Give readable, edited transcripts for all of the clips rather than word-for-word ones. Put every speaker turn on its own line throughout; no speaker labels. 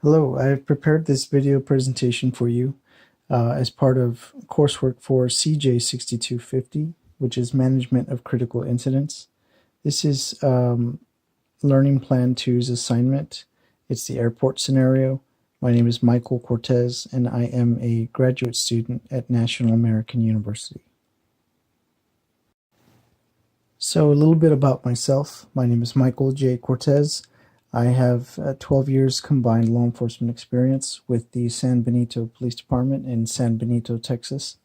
Hello, I've prepared this video presentation for you as part of coursework for CJ6250, which is Management of Critical Incidents. This is Learning Plan 2's assignment. It's the airport scenario. My name is Michael Cortez, and I am a graduate student at National American University. So a little bit about myself. My name is Michael J. Cortez. I have 12 years combined law enforcement experience with the San Benito Police Department in San Benito, Texas.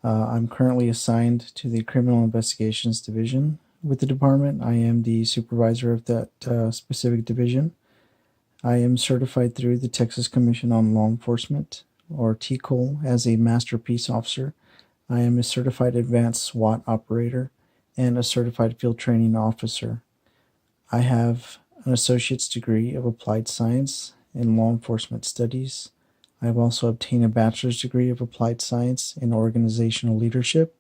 I'm currently assigned to the Criminal Investigations Division with the department. I am the supervisor of that specific division. I am certified through the Texas Commission on Law Enforcement, or TCOL, as a Master Peace Officer. I am a certified advanced SWAT operator and a certified field training officer. I have an associate's degree of applied science in law enforcement studies. I have also obtained a bachelor's degree of applied science in organizational leadership,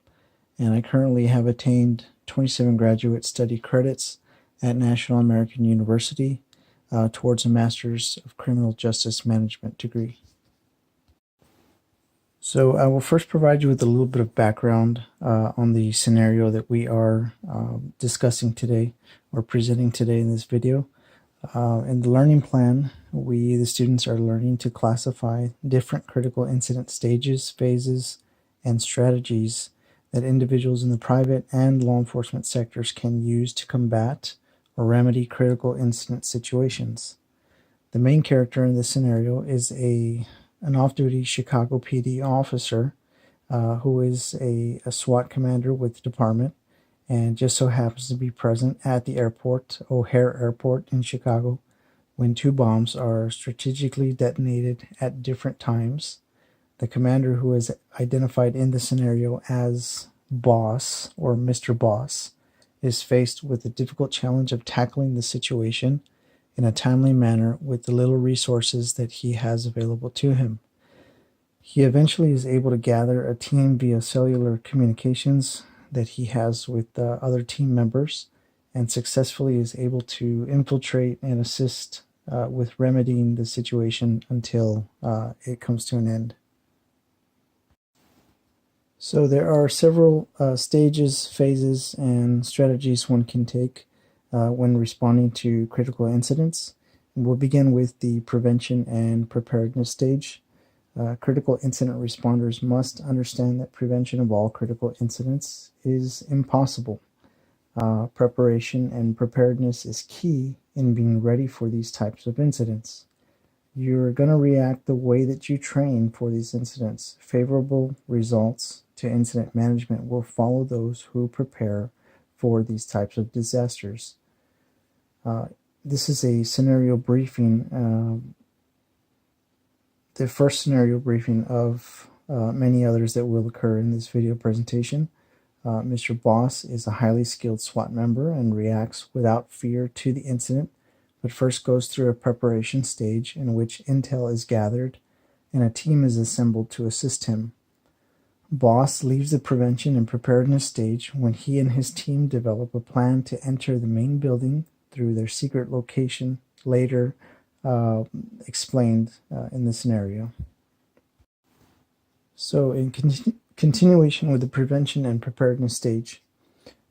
and I currently have attained 27 graduate study credits at National American University towards a Master's of Criminal Justice Management degree. So I will first provide you with a little bit of background on the scenario that we are discussing today or presenting today in this video. In the learning plan, the students are learning to classify different critical incident stages, phases, and strategies that individuals in the private and law enforcement sectors can use to combat or remedy critical incident situations. The main character in this scenario is an off-duty Chicago PD officer who is a SWAT commander with the department and just so happens to be present at the airport, O'Hare Airport in Chicago, when two bombs are strategically detonated at different times. The commander, who is identified in the scenario as Boss or Mr. Boss, is faced with the difficult challenge of tackling the situation in a timely manner with the little resources that he has available to him. He eventually is able to gather a team via cellular communications that he has with other team members and successfully is able to infiltrate and assist with remedying the situation until it comes to an end. So there are several stages, phases, and strategies one can take when responding to critical incidents. We'll begin with the prevention and preparedness stage. Critical incident responders must understand that prevention of all critical incidents is impossible. Preparation and preparedness is key in being ready for these types of incidents. You're going to react the way that you train for these incidents. Favorable results to incident management will follow those who prepare for these types of disasters. This is a scenario briefing, the first scenario briefing of many others that will occur in this video presentation. Mr. Boss is a highly skilled SWAT member and reacts without fear to the incident, but first goes through a preparation stage in which intel is gathered and a team is assembled to assist him. Boss leaves the prevention and preparedness stage when he and his team develop a plan to enter the main building through their secret location, later explained in the scenario. So in continuation with the prevention and preparedness stage,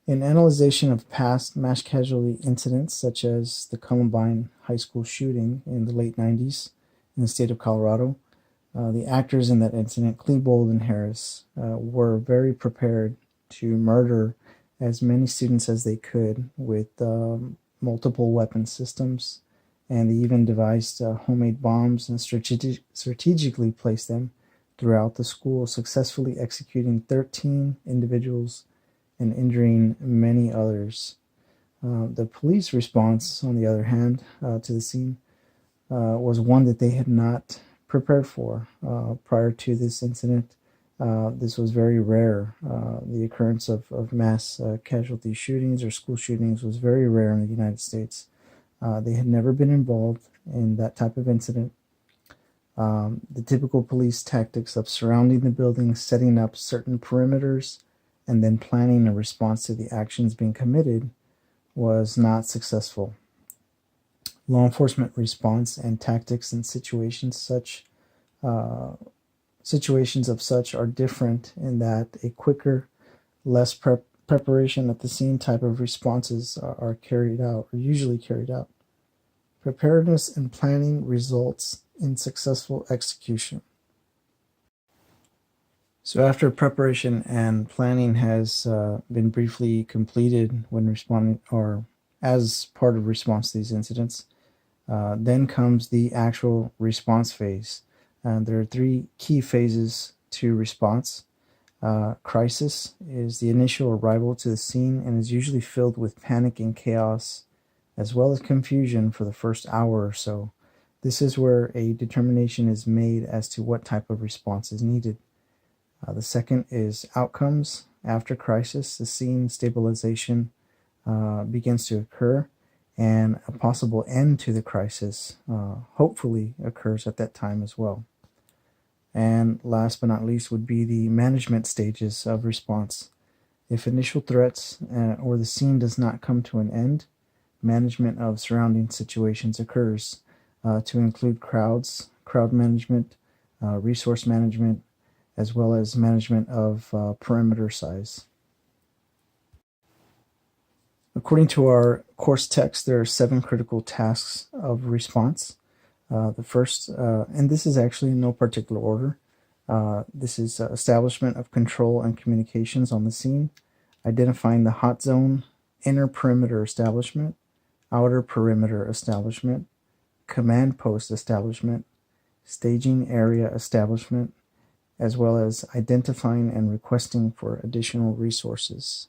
in analyzation of past mass casualty incidents such as the Columbine High School shooting in the late 90s in the state of Colorado, the actors in that incident, Klebold and Harris, were very prepared to murder as many students as they could with multiple weapon systems, and they even devised homemade bombs and strategically placed them throughout the school, successfully executing 13 individuals and injuring many others. The police response, on the other hand, to the scene was one that they had not prepared for prior to this incident. This was very rare. The occurrence of mass casualty shootings or school shootings was very rare in the United States. They had never been involved in that type of incident. The typical police tactics of surrounding the building, setting up certain perimeters, and then planning a response to the actions being committed was not successful. Law enforcement response and tactics in situations of such are different in that a quicker, less preparation at the scene type of responses are carried out, or usually carried out. Preparedness and planning results in successful execution. So after preparation and planning has been briefly completed when responding or as part of response to these incidents, then comes the actual response phase. There are three key phases to response. Crisis is the initial arrival to the scene and is usually filled with panic and chaos, as well as confusion for the first hour or so. This is where a determination is made as to what type of response is needed. The second is outcomes. After crisis, the scene stabilization begins to occur, and a possible end to the crisis hopefully occurs at that time as well. And last but not least would be the management stages of response. If initial threats or the scene does not come to an end, management of surrounding situations occurs to include crowd management, resource management, as well as management of perimeter size. According to our course text, there are 7 critical tasks of response. The first, and this is actually in no particular order, this is establishment of control and communications on the scene, identifying the hot zone, inner perimeter establishment, outer perimeter establishment, command post establishment, staging area establishment, as well as identifying and requesting for additional resources.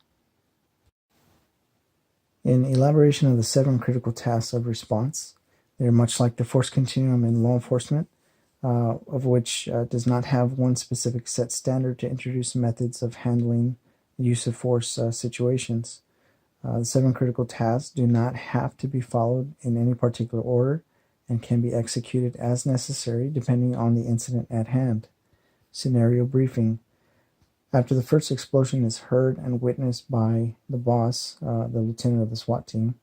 In elaboration of the 7 critical tasks of response, they're much like the force continuum in law enforcement, of which does not have one specific set standard to introduce methods of handling use of force situations. The 7 critical tasks do not have to be followed in any particular order and can be executed as necessary depending on the incident at hand. Scenario briefing. After the first explosion is heard and witnessed by the boss, the lieutenant of the SWAT team,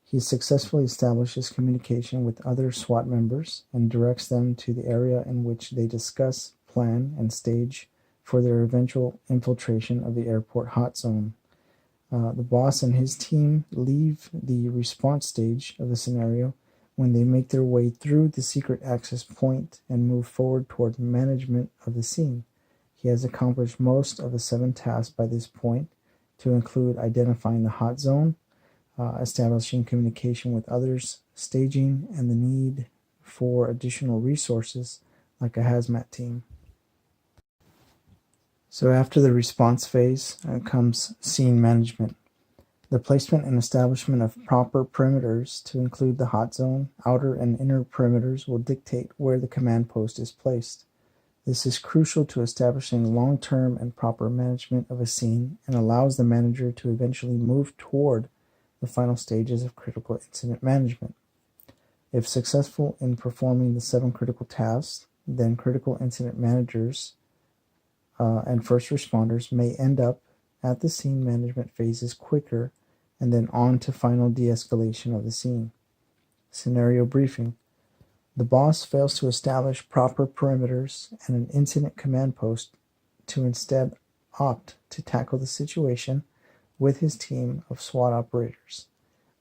he successfully establishes communication with other SWAT members and directs them to the area in which they discuss, plan, and stage for their eventual infiltration of the airport hot zone. The boss and his team leave the response stage of the scenario when they make their way through the secret access point and move forward toward management of the scene. He has accomplished most of the 7 tasks by this point, to include identifying the hot zone, establishing communication with others, staging, and the need for additional resources like a hazmat team. So after the response phase comes scene management. The placement and establishment of proper perimeters to include the hot zone, outer and inner perimeters will dictate where the command post is placed. This is crucial to establishing long-term and proper management of a scene and allows the manager to eventually move toward the final stages of critical incident management. If successful in performing the 7 critical tasks, then critical incident managers and first responders may end up at the scene management phases quicker and then on to final de-escalation of the scene. Scenario briefing. The boss fails to establish proper perimeters and an incident command post to instead opt to tackle the situation with his team of SWAT operators.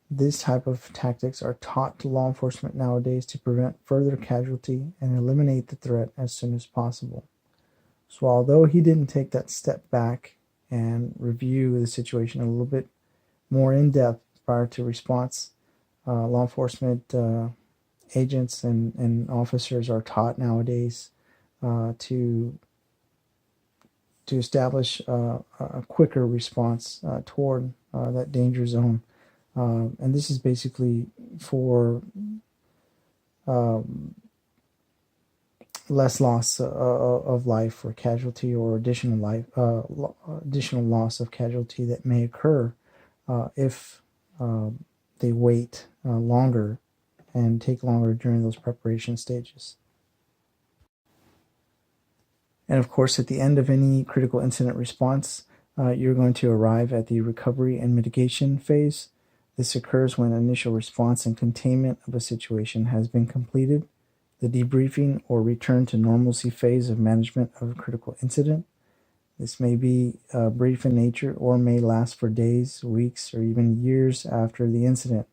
This type of tactics are taught to law enforcement nowadays to prevent further casualty and eliminate the threat as soon as possible. So although he didn't take that step back and review the situation a little bit more in depth prior to response, law enforcement agents and officers are taught nowadays to establish a quicker response toward that danger zone. And this is basically for less loss of life or casualty, or additional loss of casualty that may occur if they wait longer and take longer during those preparation stages. And of course, at the end of any critical incident response, you're going to arrive at the recovery and mitigation phase. This occurs when initial response and containment of a situation has been completed, the debriefing or return to normalcy phase of management of a critical incident. This may be brief in nature or may last for days, weeks, or even years after the incident.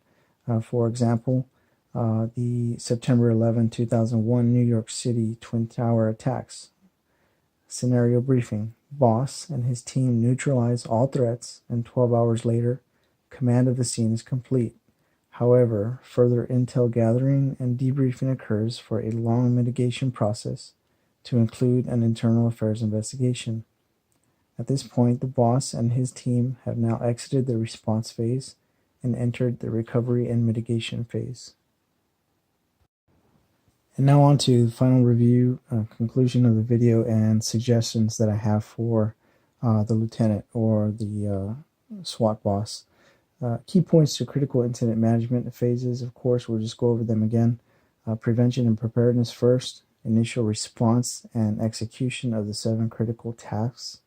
For example, the September 2001 New York City Twin Tower attacks. Scenario briefing. Boss and his team neutralize all threats, and 12 hours later, command of the scene is complete. However, further intel gathering and debriefing occurs for a long mitigation process to include an internal affairs investigation. At this point, the boss and his team have now exited the response phase and entered the recovery and mitigation phase. And now on to the final review, conclusion of the video, and suggestions that I have for the lieutenant or the SWAT boss. Key points to critical incident management phases, of course, we'll just go over them again. Prevention and preparedness first, initial response and execution of the 7 critical tasks,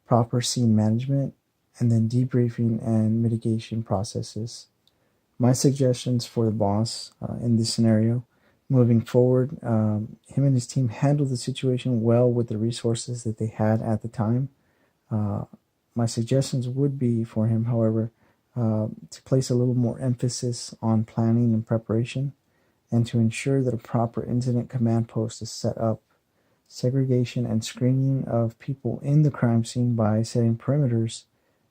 proper scene management, and then debriefing and mitigation processes. My suggestions for the boss in this scenario, moving forward, him and his team handled the situation well with the resources that they had at the time. My suggestions would be for him, however, to place a little more emphasis on planning and preparation, and to ensure that a proper incident command post is set up. Segregation and screening of people in the crime scene by setting perimeters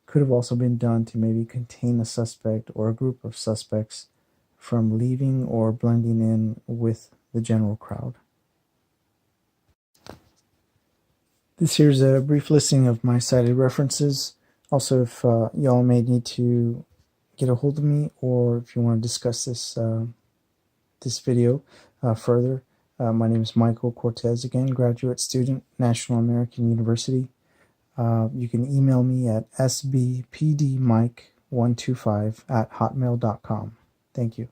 could have also been done to maybe contain a suspect or a group of suspects from leaving or blending in with the general crowd. This here's a brief listing of my cited references. Also, if y'all may need to get a hold of me, or if you want to discuss this this video further, my name is Michael Cortez, again, graduate student, National American University. You can email me at sbpdmike125@hotmail.com. Thank you.